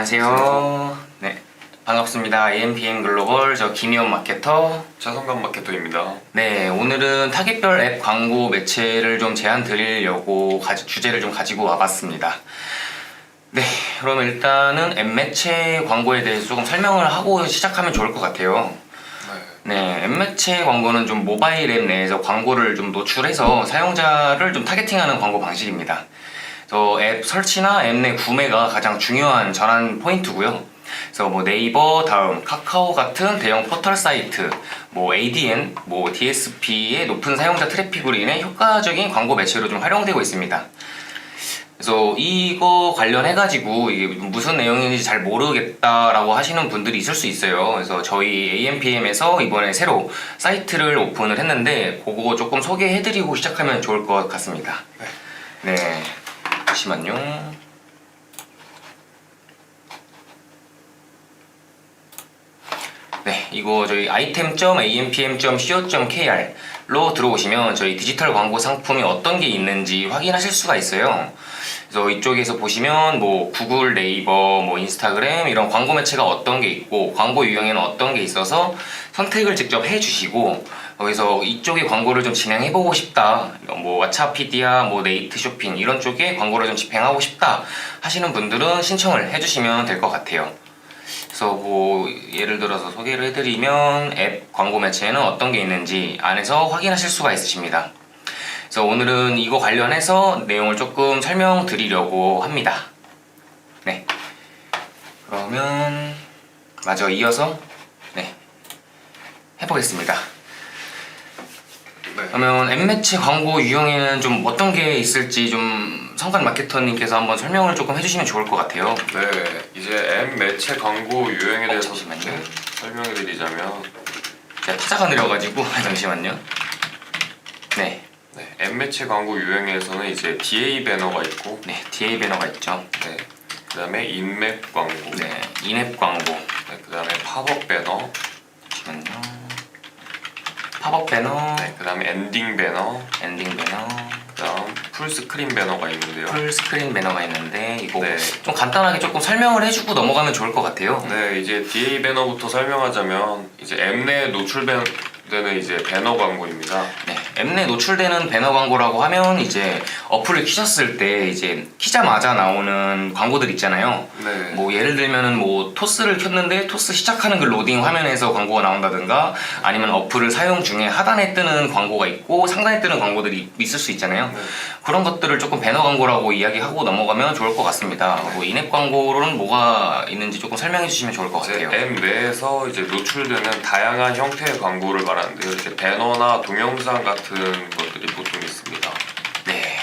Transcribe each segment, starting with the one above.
안녕하세요. 네, 반갑습니다. AMPM 글로벌 김희원 마케터 차성감 마케터입니다. 네, 오늘은 타깃별 앱 광고 매체를 좀 제안 드리려고 주제를 좀 가지고 와봤습니다. 네, 그럼 일단은 앱 매체 광고에 대해서 조금 설명을 하고 시작하면 좋을 것 같아요. 네, 앱 매체 광고는 좀 모바일 앱 내에서 광고를 좀 노출해서 사용자를 좀 타겟팅하는 광고 방식입니다. 앱 설치나 앱 내 구매가 가장 중요한 전환 포인트고요. 그래서 네이버, 다음, 카카오 같은 대형 포털 사이트, ADN, DSP의 높은 사용자 트래픽으로 인해 효과적인 광고 매체로 좀 활용되고 있습니다. 그래서 이거 관련해가지고 이게 무슨 내용인지 잘 모르겠다라고 하시는 분들이 있을 수 있어요. 그래서 저희 AMPM에서 이번에 새로 사이트를 오픈을 했는데 그거 조금 소개해드리고 시작하면 좋을 것 같습니다. 네, 잠시만요. 네, 이거 저희 item.ampm.co.kr로 들어오시면 저희 디지털 광고 상품이 어떤 게 있는지 확인하실 수가 있어요. 그래서 이쪽에서 보시면 구글, 네이버, 인스타그램 이런 광고 매체가 어떤 게 있고 광고 유형에는 어떤 게 있어서 선택을 직접 해주시고 거기서 이쪽에 광고를 좀 진행해보고 싶다, 왓챠피디아, 네이트 쇼핑 이런 쪽에 광고를 좀 집행하고 싶다 하시는 분들은 신청을 해주시면 될 것 같아요. 그래서 예를 들어서 소개를 해드리면 앱 광고 매체에는 어떤 게 있는지 안에서 확인하실 수가 있으십니다. 그래서 오늘은 이거 관련해서 내용을 조금 설명드리려고 합니다. 네, 그러면 마저 이어서 해보겠습니다. 그러면 앱 매체 광고 유형에는 좀 어떤 게 있을지 좀 성관 마케터님께서 한번 설명을 조금 해주시면 좋을 것 같아요. 네, 이제 앱 매체 광고 유형에 대해서 잠시만요. 설명해드리자면 제가 타자가 느려가지고 잠시만요. 네, 앱 매체 광고 유형에서는 이제 DA 배너가 있고, DA 배너가 있죠. 그 다음에 인맵 광고, 인앱 광고, 그 다음에 팝업 배너, 잠시만요. 팝업 배너, 그 다음에 엔딩 배너, 그 다음 풀스크린 배너가 있는데요. 풀스크린 배너가 있는데 이거 좀 간단하게 조금 설명을 해주고 넘어가면 좋을 것 같아요. 네, 이제 DA 배너부터 설명하자면 이제 앱 내에 노출되는 이제 배너 광고입니다. 앱 내 노출되는 배너 광고라고 하면 이제 어플을 키셨을 때 이제 키자마자 나오는 광고들 있잖아요. 예를 들면은 토스를 켰는데 토스 시작하는 그 로딩 화면에서 광고가 나온다든가 아니면 어플을 사용 중에 하단에 뜨는 광고가 있고 상단에 뜨는 광고들이 있을 수 있잖아요. 그런 것들을 조금 배너 광고라고 이야기하고 넘어가면 좋을 것 같습니다. 인앱 광고로는 뭐가 있는지 조금 설명해 주시면 좋을 것 같아요. 앱 내에서 이제 노출되는 다양한 형태의 광고를 말하는데요. 이제 배너나 동영상 같은 것들이 보통 있습니다. 네,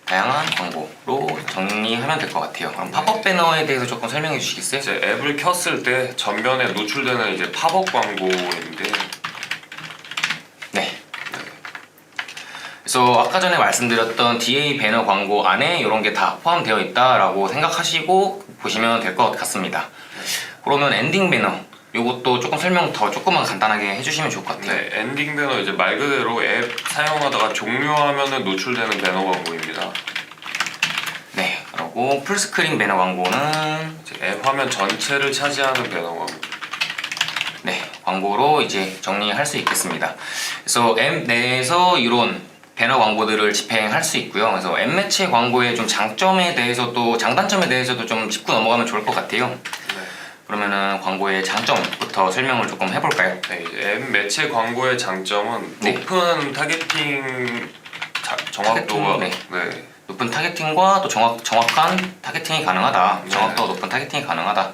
다양한 광고로 정리하면 될 것 같아요. 그럼 팝업 배너에 대해서 조금 설명해 주시겠어요? 이제 앱을 켰을 때 전면에 노출되는 이제 팝업 광고인데, 그래서 아까 전에 말씀드렸던 DA 배너 광고 안에 이런 게 다 포함되어 있다라고 생각하시고 보시면 될 것 같습니다. 그러면 엔딩 배너 요것도 조금 설명 더 조금만 간단하게 해주시면 좋을 것 같아요. 엔딩 배너 이제 말 그대로 앱 사용하다가 종료하면은 노출되는 배너 광고입니다. 그리고 풀스크린 배너 광고는 이제 앱 화면 전체를 차지하는 배너 광고. 광고로 이제 정리할 수 있겠습니다. 그래서 앱 내에서 이런 배너 광고들을 집행할 수 있고요. 그래서 앱 매체 광고의 좀 장단점에 대해서도 좀 짚고 넘어가면 좋을 것 같아요. 그러면은 광고의 장점부터 설명을 조금 해볼까요? 앱 매체 광고의 장점은 높은 타겟팅 정확도가 높은 타겟팅과 또 정확한 타겟팅이 가능하다. 정확도가 높은 타겟팅이 가능하다.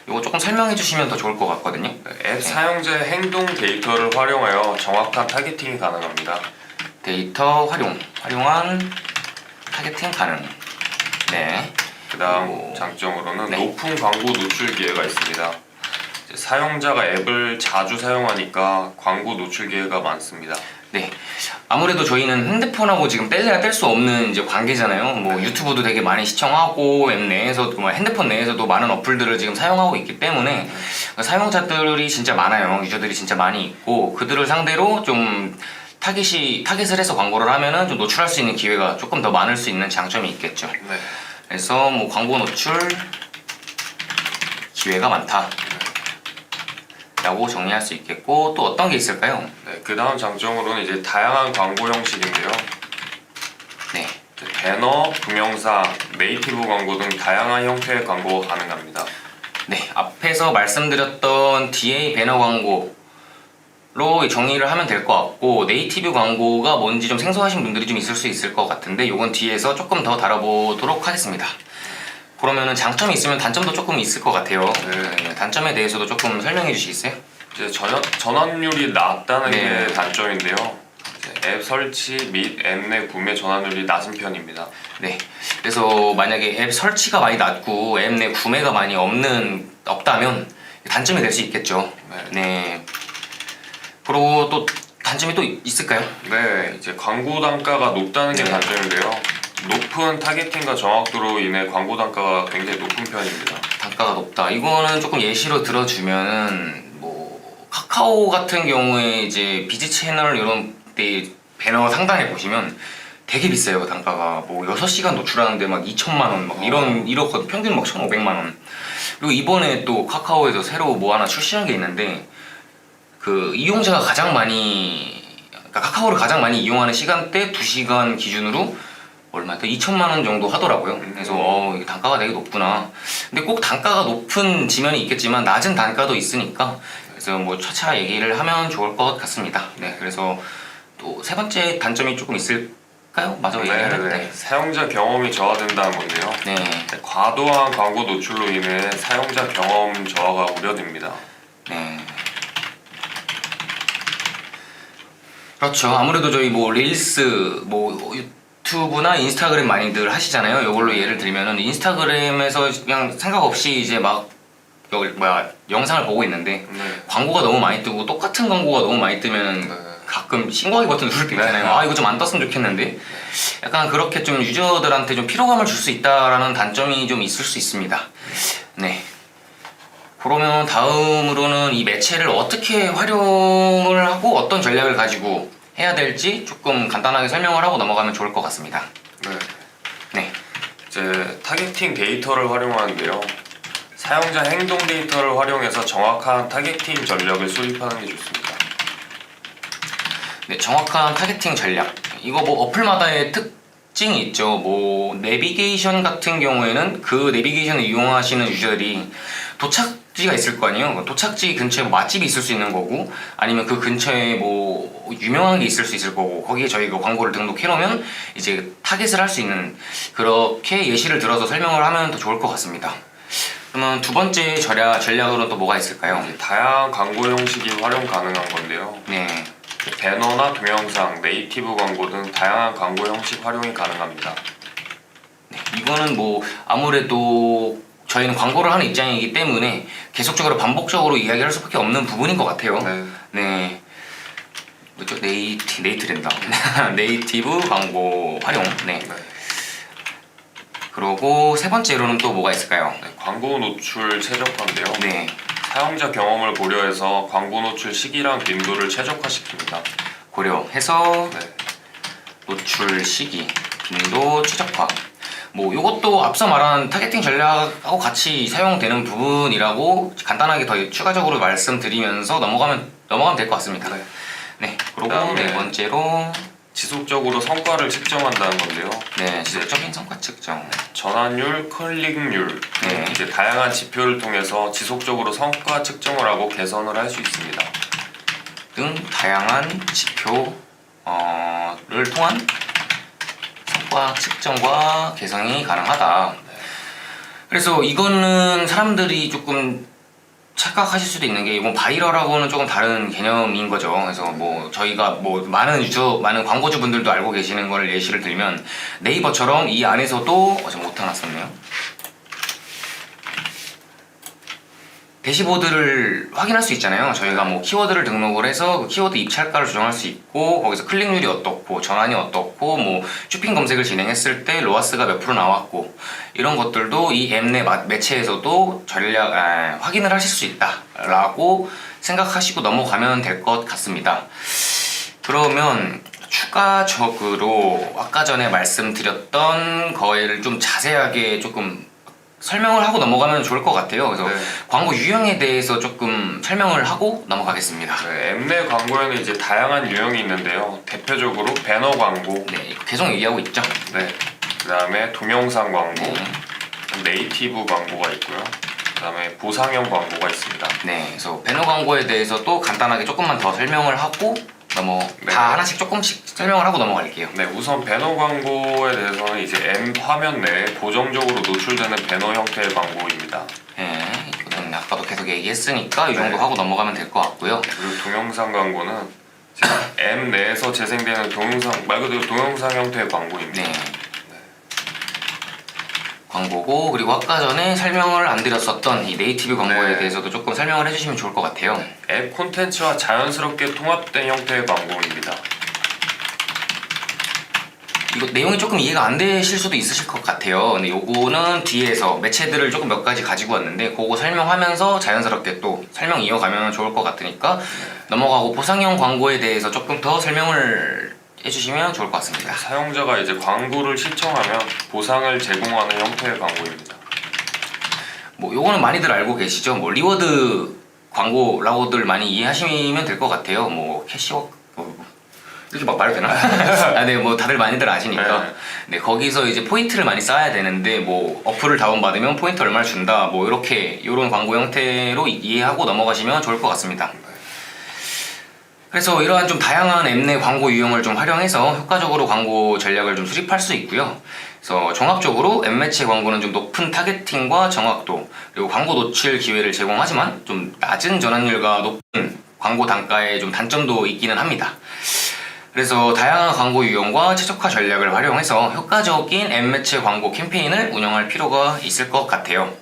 이거 조금 설명해 주시면 더 좋을 것 같거든요. 앱 사용자의 행동 데이터를 활용하여 정확한 타겟팅이 가능합니다. 데이터 활용한 타겟팅 가능. 그 다음 장점으로는 높은 광고 노출 기회가 있습니다. 사용자가 앱을 자주 사용하니까 광고 노출 기회가 많습니다. 아무래도 저희는 핸드폰하고 지금 뗄래야 뗄 수 없는 이제 관계잖아요. 유튜브도 되게 많이 시청하고 앱 내에서도 핸드폰 내에서도 많은 어플들을 지금 사용하고 있기 때문에 사용자들이 진짜 많아요. 유저들이 진짜 많이 있고 그들을 상대로 좀 타겟을 해서 광고를 하면은 좀 노출할 수 있는 기회가 조금 더 많을 수 있는 장점이 있겠죠. 그래서 광고 노출 기회가 많다 라고 정리할 수 있겠고, 또 어떤 게 있을까요? 네, 그 다음 장점으로는 이제 다양한 광고 형식인데요. 네, 배너, 동영상, 네이티브 광고 등 다양한 형태의 광고가 가능합니다. 네, 앞에서 말씀드렸던 DA 배너 광고로 정리를 하면 될 것 같고, 네이티브 광고가 뭔지 좀 생소하신 분들이 좀 있을 수 있을 것 같은데, 요건 뒤에서 조금 더 다뤄보도록 하겠습니다. 그러면은 장점이 있으면 단점도 조금 있을 것 같아요. 네, 단점에 대해서도 조금 설명해 주시겠어요? 이제 전환율이 낮다는 네. 게 단점인데요. 이제 앱 설치 및 앱 내 구매 전환율이 낮은 편입니다. 네, 그래서 만약에 앱 설치가 많이 낮고 앱 내 구매가 많이 없다면 단점이 될 수 있겠죠. 네. 그리고 또 단점이 또 있을까요? 네, 이제 광고 단가가 높다는 게 네. 단점인데요. 높은 타겟팅과 정확도로 인해 광고 단가가 굉장히 높은 편입니다. 단가가 높다. 이거는 조금 예시로 들어주면은 뭐 카카오 같은 경우에 이제 비즈 채널 이런 데 배너 상단에 보시면 되게 비싸요. 단가가 뭐 6시간 노출하는데 막 2천만 원 막 이렇거든. 평균 막 1,500만 원. 그리고 이번에 또 카카오에서 새로 뭐 하나 출시한 게 있는데, 그 이용자가 가장 많이, 그러니까 카카오를 가장 많이 이용하는 시간대 2시간 기준으로 얼마였다? 2천만 원 정도 하더라고요. 그래서 이게 단가가 되게 높구나. 근데 꼭 단가가 높은 지면이 있겠지만 낮은 단가도 있으니까, 그래서 뭐 차차 얘기를 하면 좋을 것 같습니다. 네, 그래서 또 세 번째 단점이 조금 있을까요? 마저 얘기해야 될 때. 사용자 경험이 저하된다는 건데요. 네. 과도한 광고 노출로 인해 사용자 경험 저하가 우려됩니다. 네. 그렇죠. 아무래도 저희 뭐 릴스, 뭐 유튜브나 인스타그램 많이들 하시잖아요. 이걸로 예를 들면은 인스타그램에서 그냥 생각 없이 이제 막 영상을 보고 있는데 광고가 너무 많이 뜨고 똑같은 광고가 너무 많이 뜨면 가끔 신고하기 버튼 누를 때 있잖아요. 아, 이거 좀 안 떴으면 좋겠는데, 약간 그렇게 좀 유저들한테 좀 피로감을 줄 수 있다라는 단점이 좀 있을 수 있습니다. 네. 그러면 다음으로는 이 매체를 어떻게 활용을 하고 어떤 전략을 가지고 해야 될지 조금 간단하게 설명을 하고 넘어가면 좋을 것 같습니다. 네. 네. 이제 타겟팅 데이터를 활용하는데요. 사용자 행동 데이터를 활용해서 정확한 타겟팅 전략을 수립하는 게 좋습니다. 네, 정확한 타겟팅 전략. 이거 뭐 어플마다의 특징이 있죠. 뭐 내비게이션 같은 경우에는 그 내비게이션을 이용하시는 유저들이 도착지가 있을 거 아니에요. 도착지 근처에 뭐 맛집이 있을 수 있는 거고, 아니면 그 근처에 뭐 유명한 게 있을 수 있을 거고, 거기에 저희가 광고를 등록해 놓으면 이제 타겟을 할 수 있는, 그렇게 예시를 들어서 설명을 하면 더 좋을 것 같습니다. 그러면 두 번째 전략으로는 또 뭐가 있을까요? 다양한 광고 형식이 활용 가능한 건데요. 네. 배너나 동영상, 네이티브 광고 등 다양한 광고 형식 활용이 가능합니다. 네, 이거는 뭐 아무래도 저희는 광고를 하는 입장이기 때문에 계속적으로 반복적으로 이야기할 수밖에 없는 부분인 것 같아요. 네. 뭐죠? 네이티브랜다. 네이티브 광고 활용. 네. 그리고 세 번째로는 또 뭐가 있을까요? 광고 노출 최적화인데요. 네. 사용자 경험을 고려해서 광고 노출 시기랑 빈도를 최적화시킵니다. 고려해서 노출 시기, 빈도 최적화. 뭐 이것도 앞서 말한 타겟팅 전략하고 같이 사용되는 부분이라고 간단하게 더 추가적으로 말씀드리면서 넘어가면 될 것 같습니다. 네. 그리고 네 번째로 지속적으로 성과를 측정한다는 건데요. 네, 지속적인 성과 측정. 전환율, 클릭률 네. 이제 다양한 지표를 통해서 지속적으로 성과 측정을 하고 개선을 할 수 있습니다. 등 다양한 지표를 통한 성과 측정과 개선이 가능하다. 그래서 이거는 사람들이 조금 착각하실 수도 있는 게, 이건 바이럴하고는 조금 다른 개념인 거죠. 그래서 뭐 저희가 뭐 많은 광고주 분들도 알고 계시는 걸 예시를 들면, 네이버처럼 이 안에서도 못하 났었네요. 대시보드를 확인할 수 있잖아요. 저희가 뭐 키워드를 등록을 해서 그 키워드 입찰가를 조정할 수 있고, 거기서 클릭률이 어떻고 전환이 어떻고, 뭐 쇼핑 검색을 진행했을 때 로아스가 몇 프로 나왔고, 이런 것들도 이 앱 내 매체에서도 확인을 하실 수 있다라고 생각하시고 넘어가면 될 것 같습니다. 그러면 추가적으로 아까 전에 말씀드렸던 거를 좀 자세하게 조금 설명을 하고 넘어가면 좋을 것 같아요. 그래서 네. 광고 유형에 대해서 조금 설명을 하고 넘어가겠습니다. 네, 앱내 광고에는 이제 다양한 유형이 있는데요. 대표적으로 배너 광고, 네, 이거 계속 얘기하고 있죠. 네, 그다음에 동영상 광고, 네. 네이티브 광고가 있고요. 그다음에 보상형 광고가 있습니다. 네, 그래서 배너 광고에 대해서 또 간단하게 조금만 더 설명을 하고 네. 다 하나씩 조금씩 설명을 하고 넘어갈게요. 네, 우선 배너 광고에 대해서는 이제 M 화면 내에 고정적으로 노출되는 배너 형태의 광고입니다. 네, 이거는 아까도 계속 얘기했으니까 이 정도 네. 하고 넘어가면 될 것 같고요. 그리고 동영상 광고는 이제 M 내에서 재생되는 동영상 말 그대로 동영상 형태의 광고입니다. 네. 광고고, 그리고 아까 전에 설명을 안 드렸었던 이 네이티브 광고에 네. 대해서도 조금 설명을 해주시면 좋을 것 같아요. 앱 콘텐츠와 자연스럽게 통합된 형태의 광고입니다. 이거 내용이 조금 이해가 안 되실 수도 있으실 것 같아요. 근데 요거는 뒤에서 매체들을 조금 몇 가지 가지고 왔는데 그거 설명하면서 자연스럽게 또 설명 이어가면 좋을 것 같으니까 넘어가고, 보상형 광고에 대해서 조금 더 설명을 해주시면 좋을 것 같습니다. 사용자가 이제 광고를 시청하면 보상을 제공하는 형태의 광고입니다. 뭐 요거는 많이들 알고 계시죠. 뭐 리워드 광고라고들 많이 이해하시면 될 것 같아요. 뭐 캐시워크 이렇게 막 말해도 되나? 아, 네, 뭐 다들 많이들 아시니까. 네. 네, 거기서 이제 포인트를 많이 쌓아야 되는데 뭐 어플을 다운받으면 포인트 얼마를 준다. 뭐 이렇게 요런 광고 형태로 이해하고 넘어가시면 좋을 것 같습니다. 그래서 이러한 좀 다양한 앱 내 광고 유형을 좀 활용해서 효과적으로 광고 전략을 좀 수립할 수 있고요. 그래서 종합적으로 앱 매체 광고는 좀 높은 타겟팅과 정확도, 그리고 광고 노출 기회를 제공하지만 좀 낮은 전환율과 높은 광고 단가에 좀 단점도 있기는 합니다. 그래서 다양한 광고 유형과 최적화 전략을 활용해서 효과적인 앱 매체 광고 캠페인을 운영할 필요가 있을 것 같아요.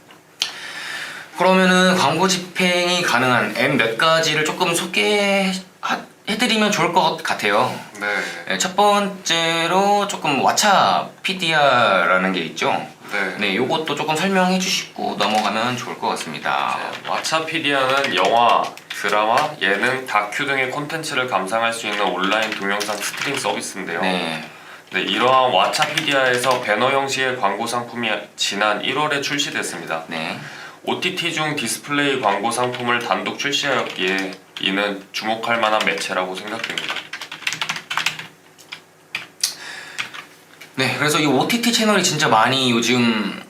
그러면은 광고 집행이 가능한 앱 몇 가지를 조금 소개해드리면 좋을 것 같아요. 네. 네, 첫 번째로 조금 왓챠피디아라는 게 있죠. 네. 네, 요것도 조금 설명해 주시고 넘어가면 좋을 것 같습니다. 왓챠피디아는 영화, 드라마, 예능, 다큐 등의 콘텐츠를 감상할 수 있는 온라인 동영상 스트림 서비스인데요. 네. 네, 이러한 왓챠피디아에서 배너 형식의 광고 상품이 지난 1월에 출시됐습니다. 네. OTT 중 디스플레이 광고 상품을 단독 출시하였기에 이는 주목할 만한 매체라고 생각됩니다. 네, 그래서 이 OTT 채널이 진짜 많이 요즘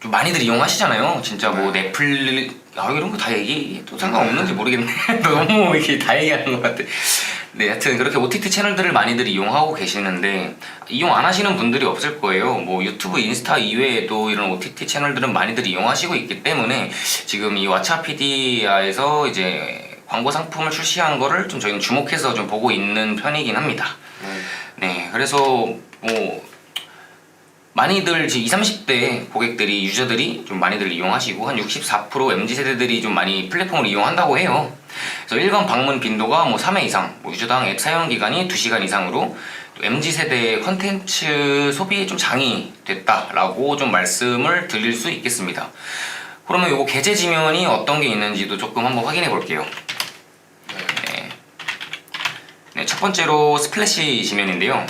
좀 많이들 이용하시잖아요. 진짜 뭐 넷플릭, 이런 거 다 얘기해도 상관없는지 모르겠네. 너무 이렇게 다 얘기하는 것 같아. 네, 하여튼 그렇게 OTT 채널들을 많이들 이용하고 계시는데 이용 안 하시는 분들이 없을 거예요. 뭐 유튜브, 인스타 이외에도 이런 OTT 채널들은 많이들 이용하시고 있기 때문에 지금 이 왓챠피디아에서 이제 광고 상품을 출시한 거를 좀 저희는 주목해서 좀 보고 있는 편이긴 합니다. 네, 그래서 뭐 많이들 지금 20, 30대 고객들이, 유저들이 좀 많이들 이용하시고 한 64% MZ세대들이 좀 많이 플랫폼을 이용한다고 해요. 그래서 일간 방문 빈도가 뭐 3회 이상, 뭐 유저당 앱 사용 기간이 2시간 이상으로 MZ세대의 컨텐츠 소비에 좀 장이 됐다라고 좀 말씀을 드릴 수 있겠습니다. 그러면 요거 게재 지면이 어떤 게 있는지도 조금 한번 확인해 볼게요. 네, 첫 번째로 스플래시 지면인데요.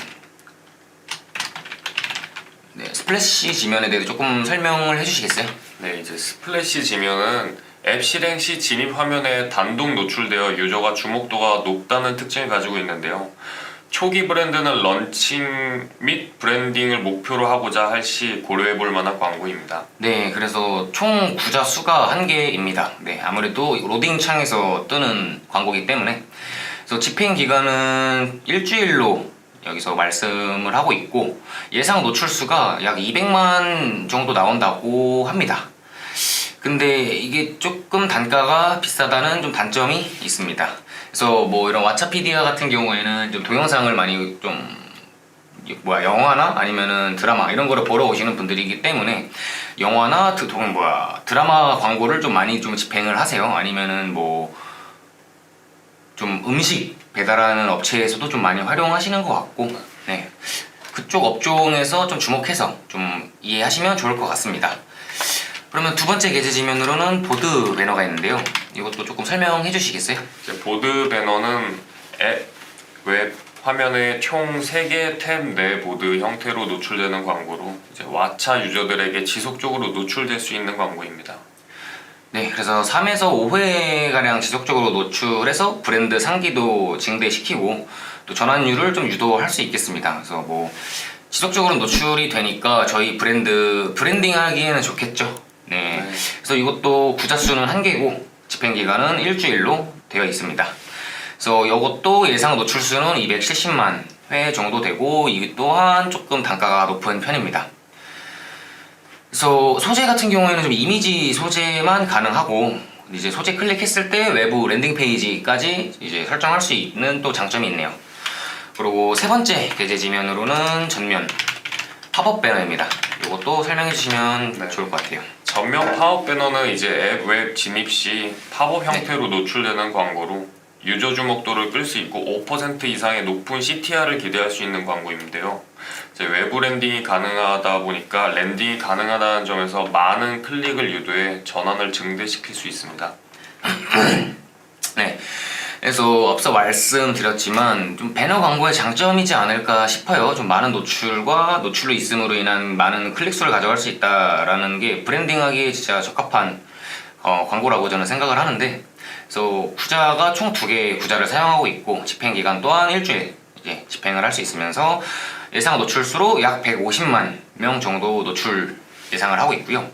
네, 스플래시 지면에 대해서 조금 설명을 해주시겠어요? 네, 이제 스플래시 지면은 앱 실행 시 진입 화면에 단독 노출되어 유저가 주목도가 높다는 특징을 가지고 있는데요. 초기 브랜드는 런칭 및 브랜딩을 목표로 하고자 할 시 고려해 볼 만한 광고입니다. 네, 그래서 총 구자 수가 1개입니다. 네, 아무래도 로딩 창에서 뜨는 광고이기 때문에. 그래서 집행 기간은 일주일로 여기서 말씀을 하고 있고 예상 노출 수가 약 200만 정도 나온다고 합니다. 근데 이게 조금 단가가 비싸다는 좀 단점이 있습니다. 그래서 뭐 이런 왓챠피디아 같은 경우에는 좀 동영상을 많이 좀 영화나 아니면은 드라마 이런 거를 보러 오시는 분들이기 때문에 영화나 드라마 광고를 좀 많이 좀 집행을 하세요. 아니면은 뭐 좀 음식 배달하는 업체에서도 좀 많이 활용하시는 것 같고, 네, 그쪽 업종에서 좀 주목해서 좀 이해하시면 좋을 것 같습니다. 그러면 두 번째 게재 지면으로는 보드 배너가 있는데요. 이것도 조금 설명해 주시겠어요? 이제 보드 배너는 앱, 웹, 화면에 총 3개의 탭 내보드 형태로 노출되는 광고로 이제 왓챠 유저들에게 지속적으로 노출될 수 있는 광고입니다. 네, 그래서 3에서 5회가량 지속적으로 노출해서 브랜드 상기도 증대시키고 또 전환율을 좀 유도할 수 있겠습니다. 그래서 뭐 지속적으로 노출이 되니까 저희 브랜딩 하기에는 좋겠죠. 네. 그래서 이것도 구자 수는 1개고 집행기간은 일주일로 되어 있습니다. 그래서 이것도 예상 노출 수는 270만 회 정도 되고 이 또한 조금 단가가 높은 편입니다. 그래서 소재 같은 경우에는 좀 이미지 소재만 가능하고 이제 소재 클릭했을 때 외부 랜딩 페이지까지 이제 설정할 수 있는 또 장점이 있네요. 그리고 세 번째 게재 지면으로는 전면 팝업 배너입니다. 이것도 설명해 주시면 네. 좋을 것 같아요. 전면 팝업 배너는 이제 앱 웹 진입 시 팝업 형태로 노출되는 광고로 유저 주목도를 끌 수 있고 5% 이상의 높은 CTR을 기대할 수 있는 광고인데요. 이제 외부 랜딩이 가능하다 보니까 랜딩이 가능하다는 점에서 많은 클릭을 유도해 전환을 증대시킬 수 있습니다. 네. 그래서 앞서 말씀드렸지만 좀 배너 광고의 장점이지 않을까 싶어요. 좀 많은 노출과 노출로 있음으로 인한 많은 클릭수를 가져갈 수 있다라는 게 브랜딩하기에 진짜 적합한 광고라고 저는 생각을 하는데, 그래서 구자가 총 2개의 구자를 사용하고 있고 집행기간 또한 일주일 이제 집행을 할 수 있으면서 예상 노출수로 약 150만 명 정도 노출 예상을 하고 있고요.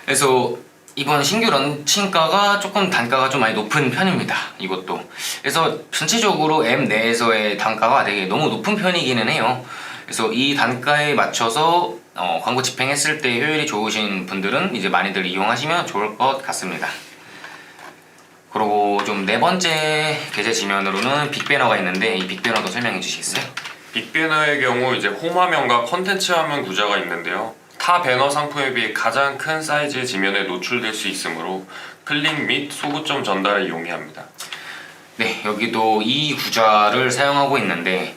그래서 이번 신규 런칭가가 조금 단가가 좀 많이 높은 편입니다. 이것도. 그래서 전체적으로 앱 내에서의 단가가 되게 너무 높은 편이기는 해요. 그래서 이 단가에 맞춰서 광고 집행했을 때 효율이 좋으신 분들은 이제 많이들 이용하시면 좋을 것 같습니다. 그리고 좀 네 번째 게재 지면으로는 빅배너가 있는데 이 빅배너도 설명해 주시겠어요? 빅배너의 경우 이제 홈 화면과 컨텐츠 화면 구자가 있는데요. 타 배너 상품에 비해 가장 큰 사이즈의 지면에 노출될 수 있으므로 클릭 및 소구점 전달에 용이합니다. 네, 여기도 이 구자를 사용하고 있는데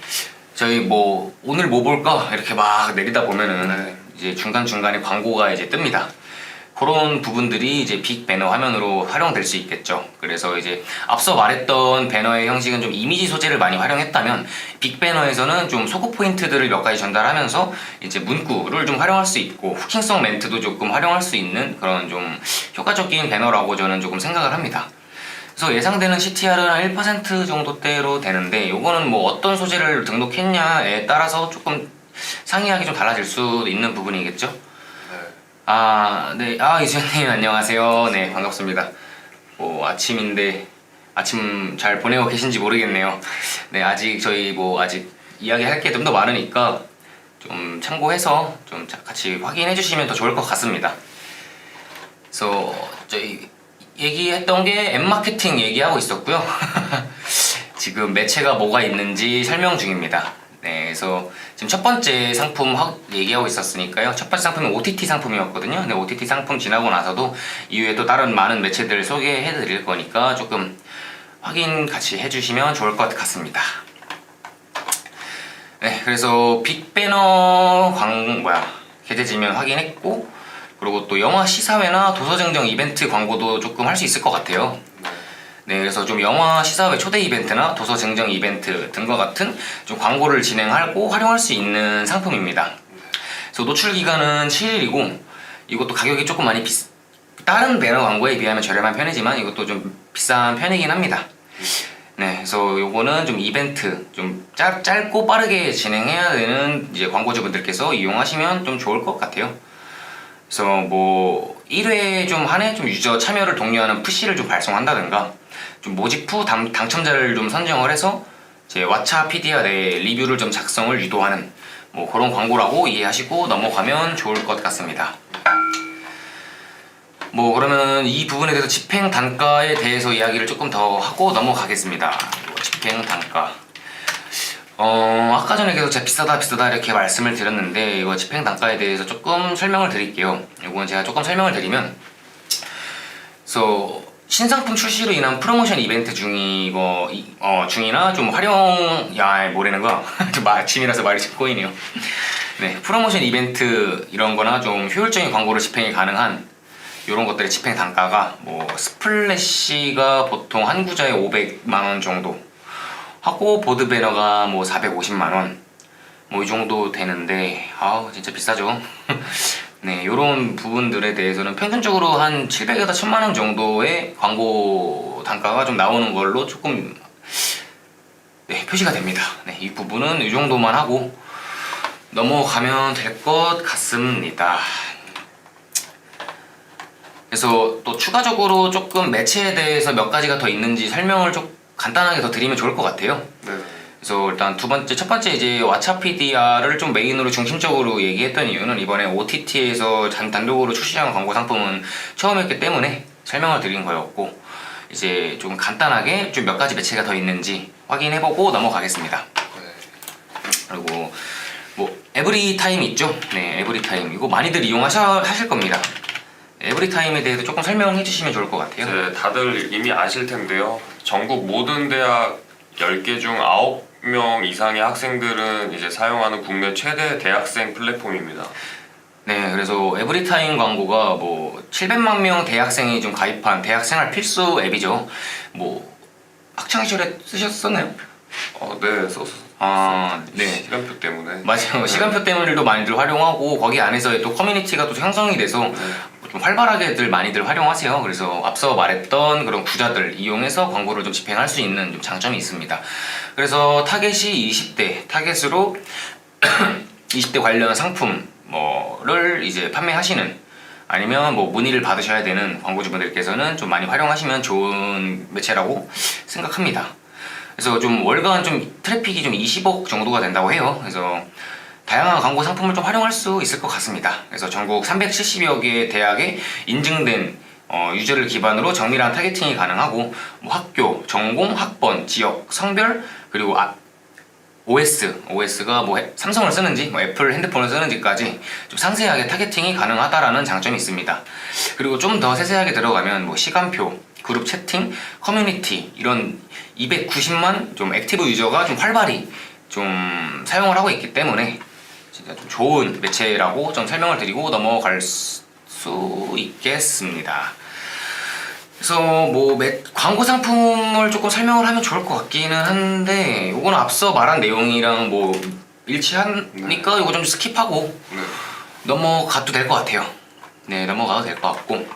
저희 뭐 오늘 뭐 볼까 이렇게 막 내리다 보면은 이제 중간중간에 광고가 이제 뜹니다. 그런 부분들이 이제 빅 배너 화면으로 활용될 수 있겠죠. 그래서 이제 앞서 말했던 배너의 형식은 좀 이미지 소재를 많이 활용했다면 빅 배너에서는 좀 소구 포인트들을 몇 가지 전달하면서 이제 문구를 좀 활용할 수 있고 후킹성 멘트도 조금 활용할 수 있는 그런 좀 효과적인 배너라고 저는 조금 생각을 합니다. 그래서 예상되는 CTR은 한 1% 정도대로 되는데 요거는 뭐 어떤 소재를 등록했냐에 따라서 조금 상이하게 좀 달라질 수 있는 부분이겠죠. 네. 이수연님 안녕하세요. 네, 반갑습니다. 아침인데 아침 잘 보내고 계신지 모르겠네요. 네, 아직 저희 아직 이야기할 게 좀 더 많으니까 좀 참고해서 좀 같이 확인해 주시면 더 좋을 것 같습니다. 그래서 저희 얘기했던 게 앱 마케팅 얘기하고 있었고요. 지금 매체가 뭐가 있는지 설명 중입니다. 네, 그래서 지금 첫 번째 상품 얘기하고 있었으니까요. 첫 번째 상품은 OTT 상품이었거든요. 근데 OTT 상품 지나고 나서도 이후에 또 다른 많은 매체들을 소개해 드릴 거니까 조금 확인 같이 해주시면 좋을 것 같습니다. 네, 그래서 빅배너 게재 지면 확인했고, 그리고 또 영화 시사회나 도서증정 이벤트 광고도 조금 할 수 있을 것 같아요. 네, 그래서 좀 영화 시사회 초대 이벤트나 도서 증정 이벤트 등과 같은 좀 광고를 진행하고 활용할 수 있는 상품입니다. 그래서 노출 기간은 7일이고 이것도 가격이 조금 많이 다른 배너 광고에 비하면 저렴한 편이지만 이것도 좀 비싼 편이긴 합니다. 네, 그래서 요거는 좀 이벤트 좀 짧고 빠르게 진행해야 되는 이제 광고주분들께서 이용하시면 좀 좋을 것 같아요. 그래서 1회 좀 한 해 좀 유저 참여를 독려하는 푸시를 좀 발송한다든가 좀 모집 후 당첨자를 좀 선정을 해서 제 왓챠피디아 내 리뷰를 좀 작성을 유도하는 그런 광고라고 이해하시고 넘어가면 좋을 것 같습니다. 그러면 이 부분에 대해서 집행 단가에 대해서 이야기를 조금 더 하고 넘어가겠습니다. 집행 단가. 아까 전에 계속 제가 비싸다 이렇게 말씀을 드렸는데 이거 집행 단가에 대해서 조금 설명을 드릴게요. 이건 제가 조금 설명을 드리면, 그래서 신상품 출시로 인한 프로모션 이벤트 중이나 좀 모르는 거 좀 아침이라서 말이 좀 꼬이네요. 네, 프로모션 이벤트 이런 거나 좀 효율적인 광고를 집행이 가능한 이런 것들의 집행 단가가 스플래시가 보통 한 구자에 500만원 정도 하고 보드 배너가 뭐 450만 원, 뭐 이 정도 되는데 아우 진짜 비싸죠. 네, 이런 부분들에 대해서는 평균적으로 한 700에서 1000만 원 정도의 광고 단가가 좀 나오는 걸로 조금 네, 표시가 됩니다. 네, 이 부분은 이 정도만 하고 넘어가면 될 것 같습니다. 그래서 또 추가적으로 조금 매체에 대해서 몇 가지가 더 있는지 설명을 좀 간단하게 더 드리면 좋을 것 같아요. 네. 그래서 일단 첫 번째 이제 왓챠 PDR을 좀 메인으로 중심적으로 얘기했던 이유는 이번에 OTT에서 단독으로 출시한 광고 상품은 처음이었기 때문에 설명을 드린 거였고, 이제 좀 간단하게 좀 몇 가지 매체가 더 있는지 확인해보고 넘어가겠습니다. 그리고 뭐 에브리타임 있죠? 네, 에브리타임 이거 많이들 이용하실 겁니다. 에브리타임에 대해서 조금 설명해 주시면 좋을 것 같아요. 네, 다들 이미 아실 텐데요. 전국 모든 대학 10개 중 9명 이상의 학생들은 이제 사용하는 국내 최대 대학생 플랫폼입니다. 네, 그래서 에브리타임 광고가 뭐 700만 명 대학생이 좀 가입한 대학생활 필수 앱이죠. 뭐 학창 시절에 쓰셨었나요? 네, 써서. 네. 시간표 때문에. 맞아요. 시간표 때문에도 많이들 활용하고 거기 안에서 또 커뮤니티가 또 형성이 돼서 좀 활발하게들 많이들 활용하세요. 그래서 앞서 말했던 그런 구자들 이용해서 광고를 좀 집행할 수 있는 좀 장점이 있습니다. 그래서 타겟이 20대 타겟으로 20대 관련 상품 뭐를 이제 판매하시는, 아니면 뭐 문의를 받으셔야 되는 광고주분들께서는 좀 많이 활용하시면 좋은 매체라고 생각합니다. 그래서 좀 월간 좀 트래픽이 좀 20억 정도가 된다고 해요. 그래서 다양한 광고 상품을 좀 활용할 수 있을 것 같습니다. 그래서 전국 370여 개의 대학에 인증된 유저를 기반으로 정밀한 타겟팅이 가능하고, 뭐 학교, 전공, 학번, 지역, 성별, 그리고 OS가 뭐 삼성을 쓰는지 뭐 애플 핸드폰을 쓰는지까지 좀 상세하게 타겟팅이 가능하다라는 장점이 있습니다. 그리고 좀 더 세세하게 들어가면 뭐 시간표, 그룹 채팅, 커뮤니티 이런 290만 좀 액티브 유저가 좀 활발히 좀 사용을 하고 있기 때문에 진짜 좀 좋은 매체라고 좀 설명을 드리고 넘어갈 수 있겠습니다. 그래서 뭐 광고 상품을 조금 설명을 하면 좋을 것 같기는 한데, 요거는 앞서 말한 내용이랑 뭐 일치하니까 요거 좀 스킵하고 네. 넘어가도 될 것 같아요. 네, 넘어가도 될 것 같고,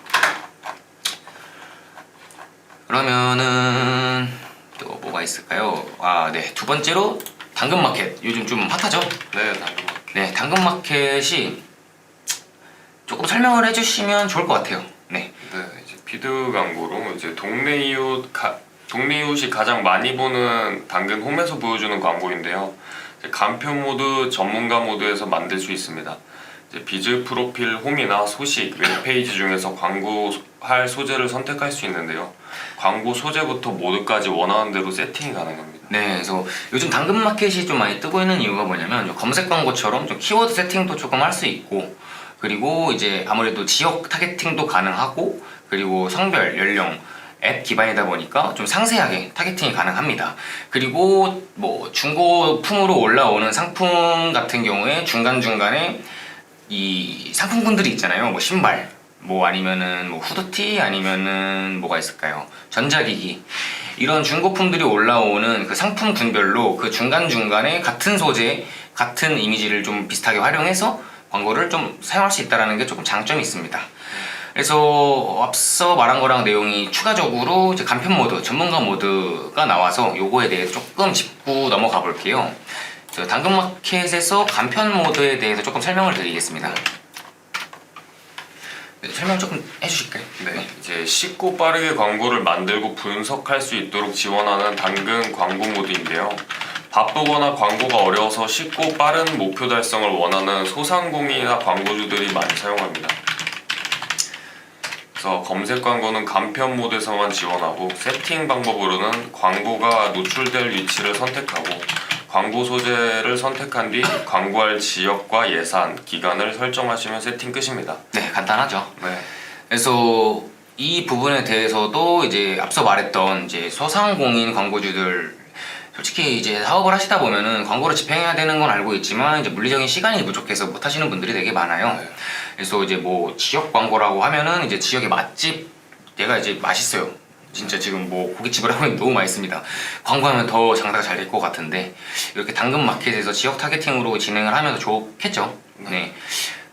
그러면은 또 뭐가 있을까요? 네, 두 번째로 당근마켓 요즘 좀 핫하죠? 네, 당근마켓. 네, 당근마켓이 조금 설명을 해주시면 좋을 것 같아요. 네. 네, 이제 비드 광고로 이제 동네 이웃이 가장 많이 보는 당근 홈에서 보여주는 광고인데요. 이제 간편 모드, 전문가 모드에서 만들 수 있습니다. 이제 비즈 프로필 홈이나 소식, 웹페이지 중에서 광고할 소재를 선택할 수 있는데요. 광고 소재부터 모드까지 원하는 대로 세팅이 가능합니다. 네, 그래서 요즘 당근마켓이 좀 많이 뜨고 있는 이유가 뭐냐면 좀 검색 광고처럼 좀 키워드 세팅도 조금 할 수 있고, 그리고 이제 아무래도 지역 타겟팅도 가능하고, 그리고 성별, 연령, 앱 기반이다 보니까 좀 상세하게 타겟팅이 가능합니다. 그리고 뭐 중고품으로 올라오는 상품 같은 경우에 중간중간에 이 상품군들이 있잖아요. 뭐 신발, 뭐 아니면은 뭐 후드티, 아니면은 뭐가 있을까요? 전자기기, 이런 중고품들이 올라오는 그 상품군별로 그 중간중간에 같은 소재, 같은 이미지를 좀 비슷하게 활용해서 광고를 좀 사용할 수 있다는 게 조금 장점이 있습니다. 그래서 앞서 말한 거랑 내용이 추가적으로 이제 간편 모드, 전문가 모드가 나와서 요거에 대해서 조금 짚고 넘어가 볼게요. 당근마켓에서 간편 모드에 대해서 조금 설명을 드리겠습니다. 네, 설명 조금 해주실까요? 네, 이제 쉽고 빠르게 광고를 만들고 분석할 수 있도록 지원하는 당근 광고 모드인데요. 바쁘거나 광고가 어려워서 쉽고 빠른 목표 달성을 원하는 소상공인이나 광고주들이 많이 사용합니다. 그래서 검색 광고는 간편 모드에서만 지원하고, 세팅 방법으로는 광고가 노출될 위치를 선택하고 광고 소재를 선택한 뒤 광고할 지역과 예산, 기간을 설정하시면 세팅 끝입니다. 네, 간단하죠. 네. 그래서 이 부분에 대해서도 이제 앞서 말했던 이제 소상공인 광고주들, 솔직히 이제 사업을 하시다 보면은 광고를 집행해야 되는 건 알고 있지만 이제 물리적인 시간이 부족해서 못 하시는 분들이 되게 많아요. 네. 그래서 이제 뭐 지역 광고라고 하면은 이제 지역의 맛집, 얘가 이제 맛있어요. 진짜 지금 뭐 고깃집을 하고 있는 너무 맛있습니다. 광고하면 더 장사가 잘 될 것 같은데 이렇게 당근 마켓에서 지역 타겟팅으로 진행을 하면 더 좋겠죠. 네.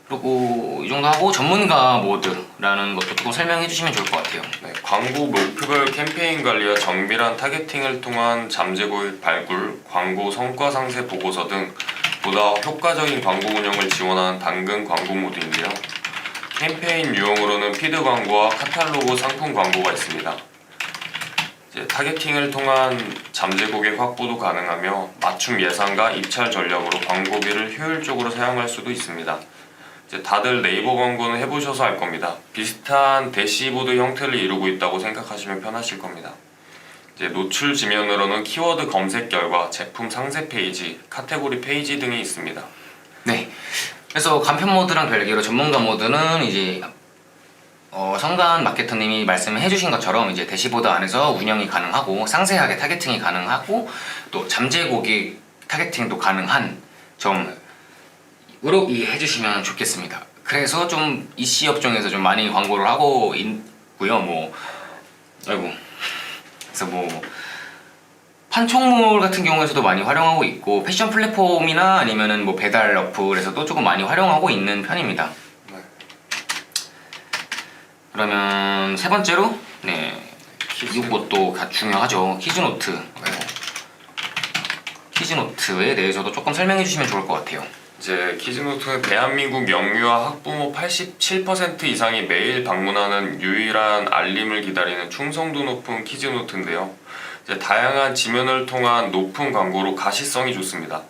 그리고 이 정도 하고 전문가 모드라는 것도 조금 설명해 주시면 좋을 것 같아요. 네, 광고 목표별 캠페인 관리와 정밀한 타겟팅을 통한 잠재고객 발굴, 광고 성과 상세 보고서 등 보다 효과적인 광고 운영을 지원하는 당근 광고 모드인데요. 캠페인 유형으로는 피드 광고와 카탈로그 상품 광고가 있습니다. 이제 타겟팅을 통한 잠재고객 확보도 가능하며 맞춤 예산과 입찰 전략으로 광고비를 효율적으로 사용할 수도 있습니다. 이제 다들 네이버 광고는 해보셔서 알 겁니다. 비슷한 대시보드 형태를 이루고 있다고 생각하시면 편하실 겁니다. 이제 노출 지면으로는 키워드 검색 결과, 제품 상세 페이지, 카테고리 페이지 등이 있습니다. 네. 그래서 간편 모드랑 별개로 전문가 모드는 이제 성간 마케터님이 말씀해 주신 것처럼 이제 대시보드 안에서 운영이 가능하고 상세하게 타겟팅이 가능하고 또 잠재 고객 타겟팅도 가능한 점으로 이해해 주시면 좋겠습니다. 그래서 좀 EC 업종에서 좀 많이 광고를 하고 있고요. 그래서 뭐 판촉물 같은 경우에서도 많이 활용하고 있고 패션 플랫폼이나 아니면은 뭐 배달 어플에서도 조금 많이 활용하고 있는 편입니다. 그러면 세 번째로 이것도 중요하죠. 키즈노트. 키즈노트에 대해서도 조금 설명해 주시면 좋을 것 같아요. 이제 키즈노트는 대한민국 영유아 학부모 87% 이상이 매일 방문하는 유일한 알림을 기다리는 충성도 높은 키즈노트인데요. 이제 다양한 지면을 통한 높은 광고로 가시성이 좋습니다.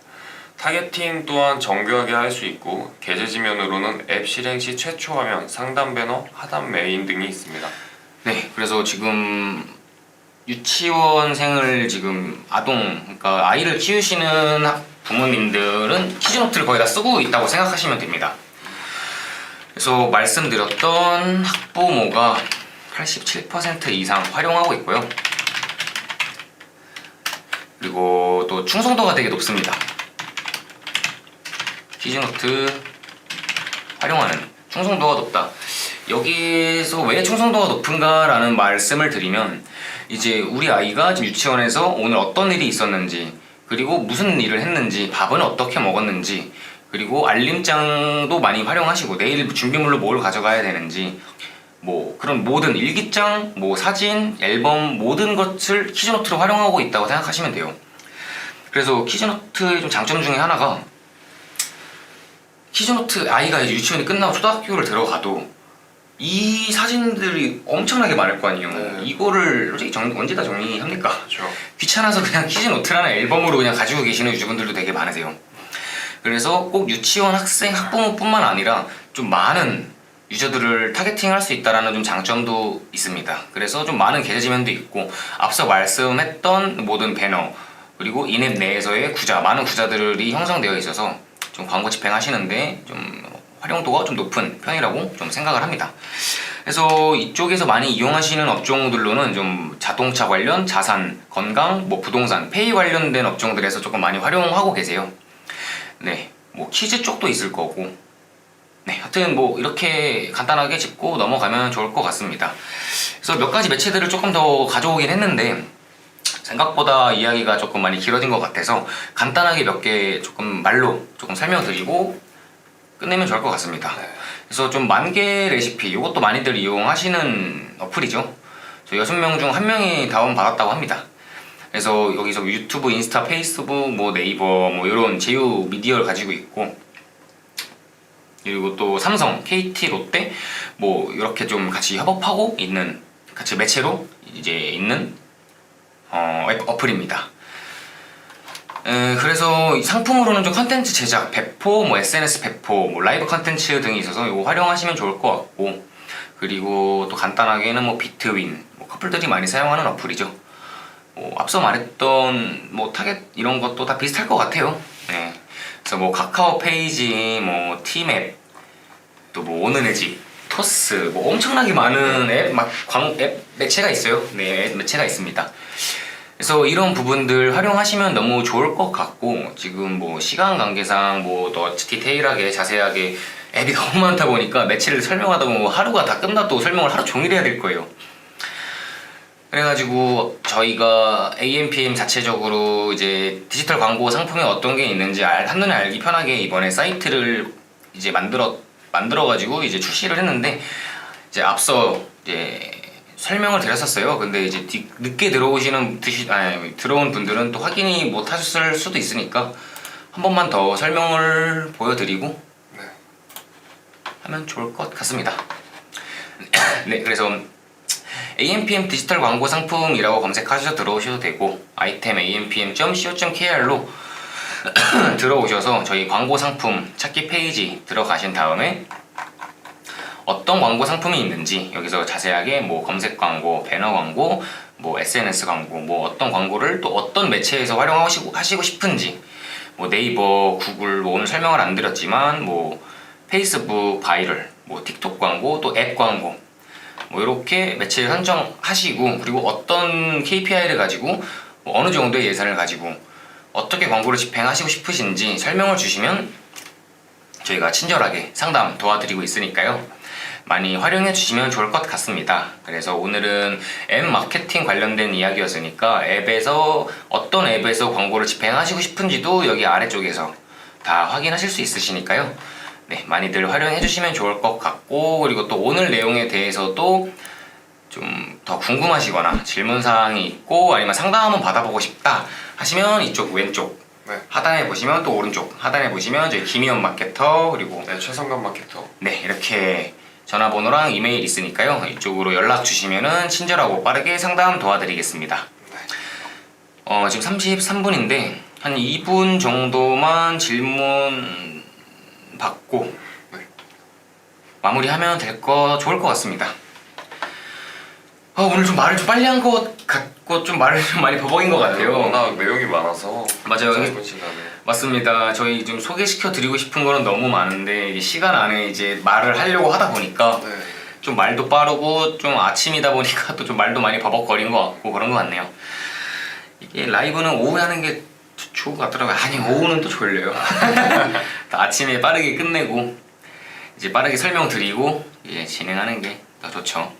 타겟팅 또한 정교하게 할 수 있고 게재 지면으로는 앱 실행 시 최초 화면, 상단 배너, 하단 메인 등이 있습니다. 네, 그래서 지금 유치원생을 지금 그러니까 아이를 키우시는 부모님들은 키즈노트를 거의 다 쓰고 있다고 생각하시면 됩니다. 그래서 말씀드렸던 학부모가 87% 이상 활용하고 있고요. 그리고 또 충성도가 되게 높습니다. 키즈노트 활용하는 충성도가 높다. 여기에서 왜 충성도가 높은가라는 말씀을 드리면 이제 우리 아이가 지금 유치원에서 오늘 어떤 일이 있었는지 그리고 무슨 일을 했는지 밥은 어떻게 먹었는지 그리고 알림장도 많이 활용하시고 내일 준비물로 뭘 가져가야 되는지 뭐 그런 모든 일기장, 뭐 사진, 앨범 모든 것을 키즈노트로 활용하고 있다고 생각하시면 돼요. 그래서 키즈노트의 좀 장점 중에 하나가 키즈노트 아이가 이제 유치원이 끝나고 초등학교를 들어가도 이 사진들이 엄청나게 많을 거 아니에요. 네. 이거를 솔직히 언제 다 정리합니까? 그렇죠. 귀찮아서 그냥 키즈노트라는 앨범으로 그냥 가지고 계시는 유저분들도 되게 많으세요. 그래서 꼭 유치원 학생, 학부모뿐만 아니라 좀 많은 유저들을 타겟팅할 수 있다라는 좀 장점도 있습니다. 그래서 좀 많은 게재 지면도 있고 앞서 말씀했던 모든 배너 그리고 인앱 내에서의 많은 구자들이 형성되어 있어서 좀 광고 집행하시는데 좀 활용도가 좀 높은 편이라고 좀 생각을 합니다. 그래서 이쪽에서 많이 이용하시는 업종들로는 좀 자동차 관련, 자산, 건강, 뭐 부동산, 페이 관련된 업종들에서 조금 많이 활용하고 계세요. 네, 뭐 키즈 쪽도 있을 거고. 네, 하여튼 뭐 이렇게 간단하게 짚고 넘어가면 좋을 것 같습니다. 그래서 몇 가지 매체들을 조금 더 가져오긴 했는데 생각보다 이야기가 조금 많이 길어진 것 같아서 간단하게 몇 개 조금 말로 조금 설명드리고 끝내면 좋을 것 같습니다. 그래서 좀 만개 레시피 이것도 많이들 이용하시는 어플이죠. 저 6명 중 1명이 다운받았다고 합니다. 그래서 여기서 유튜브, 인스타, 페이스북, 뭐 네이버 뭐 이런 제휴 미디어를 가지고 있고 그리고 또 삼성, KT, 롯데 뭐 이렇게 좀 같이 협업하고 있는 같이 매체로 이제 있는 어플입니다. 그래서 상품으로는 좀 컨텐츠 제작, 배포, 뭐 SNS 배포, 뭐 라이브 컨텐츠 등이 있어서 이거 활용하시면 좋을 것 같고 그리고 또 간단하게는 뭐 비트윈, 뭐 커플들이 많이 사용하는 어플이죠. 뭐 앞서 말했던 뭐 타겟 이런 것도 다 비슷할 것 같아요. 네. 그래서 뭐 카카오 페이지, 뭐 티맵, 또 뭐 오는 의 집, 토스, 뭐 엄청나게 많은 앱 매체가 있어요. 네, 앱 매체가 있습니다. 그래서 이런 부분들 활용하시면 너무 좋을 것 같고 지금 뭐 시간 관계상 뭐 더 디테일하게 자세하게 앱이 너무 많다 보니까 매체를 설명하다 보면 하루가 다 끝나도 설명을 하루 종일 해야 될 거예요. 그래가지고 저희가 AMPM 자체적으로 이제 디지털 광고 상품이 어떤 게 있는지 한눈에 알기 편하게 이번에 사이트를 이제 만들어가지고 이제 출시를 했는데, 이제 앞서 이제 설명을 드렸었어요. 근데 이제 늦게 들어온 분들은 또 확인이 못 하셨을 수도 있으니까 한 번만 더 설명을 보여드리고 네. 하면 좋을 것 같습니다. 네, 그래서 AMPM 디지털 광고 상품이라고 검색하셔서 들어오셔도 되고, 아이템 ampm.co.kr로 들어오셔서 저희 광고 상품 찾기 페이지 들어가신 다음에 어떤 광고 상품이 있는지 여기서 자세하게 뭐 검색 광고, 배너 광고, 뭐 SNS 광고, 뭐 어떤 광고를 또 어떤 매체에서 활용하시고 싶은지, 뭐 네이버, 구글, 뭐 오늘 설명을 안 드렸지만 뭐 페이스북 바이럴, 뭐 틱톡 광고, 또 앱 광고, 뭐 이렇게 매체를 선정하시고, 그리고 어떤 KPI를 가지고 뭐 어느 정도의 예산을 가지고 어떻게 광고를 집행하시고 싶으신지 설명을 주시면 저희가 친절하게 상담 도와드리고 있으니까요. 많이 활용해 주시면 좋을 것 같습니다. 그래서 오늘은 앱 마케팅 관련된 이야기였으니까 어떤 앱에서 광고를 집행하시고 싶은지도 여기 아래쪽에서 다 확인하실 수 있으시니까요. 네, 많이들 활용해 주시면 좋을 것 같고, 그리고 또 오늘 내용에 대해서도 좀 더 궁금하시거나 질문사항이 있고 아니면 상담 한번 받아보고 싶다 하시면 이쪽 왼쪽 네. 하단에 보시면, 또 오른쪽 하단에 보시면 저희 김희원 마케터, 그리고 네, 최성감 마케터. 네, 이렇게 전화번호랑 이메일 있으니까요. 이쪽으로 연락 주시면은 친절하고 빠르게 상담 도와드리겠습니다. 지금 33분인데 한 2분 정도만 질문 받고 네. 마무리하면 좋을 것 같습니다. 오늘 좀 말을 좀 빨리 한 것 같고 좀 말을 좀 많이 버벅인 것 같아요. 워낙 내용이 많아서 맞아요. 짧은 시간에. 맞습니다. 저희 좀 소개시켜 드리고 싶은 거는 너무 많은데 이게 시간 안에 이제 말을 하려고 하다 보니까 네. 좀 말도 빠르고 좀 아침이다 보니까 또 좀 말도 많이 버벅거린 것 같고 그런 것 같네요. 이게 라이브는 오후에 하는 게 좋은 것 같더라고요. 아니, 오후는 또 졸려요. 아침에 빠르게 끝내고 이제 빠르게 설명드리고 이제 진행하는 게 더 좋죠.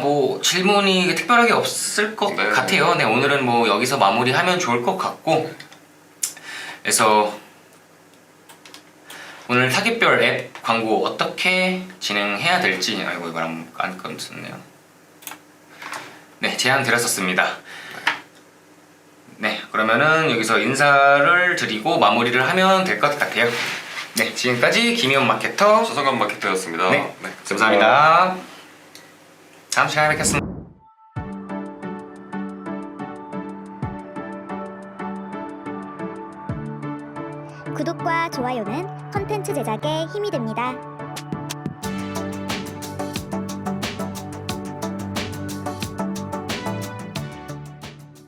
뭐 질문이 특별하게 없을 것 네. 같아요. 네, 오늘은 뭐 여기서 마무리하면 좋을 것 같고, 그래서 오늘 타깃별 앱 광고 어떻게 진행해야 될지, 아이고 이걸 안 끊었네요. 네, 제안 드렸었습니다. 네, 그러면은 여기서 인사를 드리고 마무리를 하면 될 것 같아요. 네, 지금까지 김희원 마케터. 최성감 마케터였습니다. 네, 감사합니다. 다음 시간에 뵙겠습니다. 구독과 좋아요는 콘텐츠 제작에 힘이 됩니다.